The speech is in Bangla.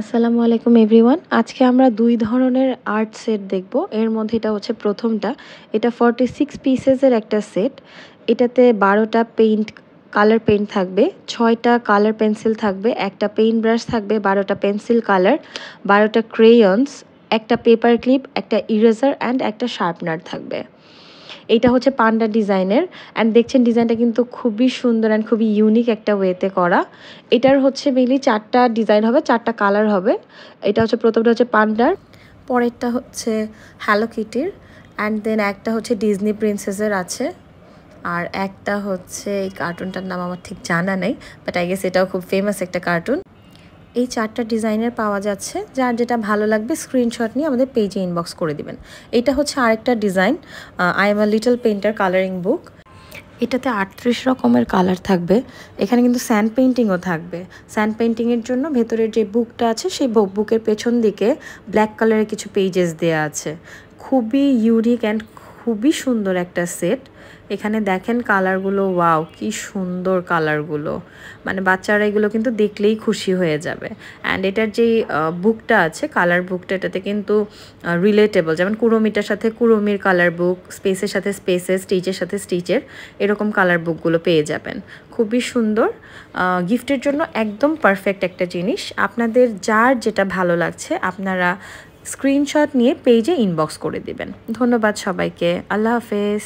আসসালামু আলাইকুম এভরিওয়ান। আজকে আমরা ২ ধরনের আর্ট সেট দেখব। এর মধ্যে এটা হচ্ছে ১ম টা। এটা 46 পিসেসের একটা সেট। এটাতে ১২ টা কালার পেইন্ট থাকবে, ৬ টা কালার পেন্সিল থাকবে, একটা পেইন্ট ব্রাশ থাকবে, ১২ টা পেন্সিল কালার, ১২ টা ক্রেয়ন্স, একটা পেপার ক্লিপ, একটা ইরেজার অ্যান্ড একটা শার্পনার থাকবে। এইটা হচ্ছে পান্ডা ডিজাইনের অ্যান্ড দেখছেন ডিজাইনটা কিন্তু খুবই সুন্দর অ্যান্ড খুবই ইউনিক একটা ওয়েতে করা। এটার হচ্ছে মেইনলি ৪টা ডিজাইন হবে, ৪টা কালার হবে। এটা হচ্ছে ১ম টা হচ্ছে পান্ডার, পরেরটা হচ্ছে হ্যালো কিটির, অ্যান্ড দেন একটা হচ্ছে ডিজনি প্রিন্সেসের আছে, আর একটা হচ্ছে এই কার্টুনটার নাম আমার ঠিক জানা নেই, বাট আই গেস এটাও খুব ফেমাস একটা কার্টুন। এই ৪টা ডিজাইনের পাওয়া যাচ্ছে, যার যেটা ভালো লাগবে স্ক্রিনশট নিয়ে আমাদের পেজে ইনবক্স করে দিবেন। এটা হচ্ছে আরেকটা design, I am a little painter colouring বুক। এটাতে ৩৮ রকমের কালার থাকবে। এখানে কিন্তু স্যান্ড পেইন্টিংও থাকবে। স্যান্ড পেইন্টিংয়ের জন্য ভেতরের যে বুকটা আছে সেই বুকের পেছন দিকে ব্ল্যাক কালারের কিছু পেজেস দেয়া আছে। খুবই ইউনিক অ্যান্ড খুবই সুন্দর একটা সেট। এখানে দেখেন কালারগুলো, ওয়াও কি সুন্দর কালারগুলো, মানে বাচ্চারা এগুলো কিন্তু দেখলেই খুশি হয়ে যাবে। অ্যান্ড এটার যেই বুকটা আছে, কালার বুকটা, এটাতে কিন্তু রিলেটেবল, যেমন কুড়মিটার সাথে কুড়মির কালার বুক, স্পেসের সাথে স্পেসের, স্টিচের সাথে স্টিচের, এরকম কালার বুকগুলো পেয়ে যাবেন। খুবই সুন্দর, গিফটের জন্য একদম পারফেক্ট একটা জিনিস। আপনাদের যার যেটা ভালো লাগছে আপনারা স্ক্রিনশট নিয়ে পেজে ইনবক্স করে দিবেন। ধন্যবাদ সবাইকে। আল্লাহ হাফেজ।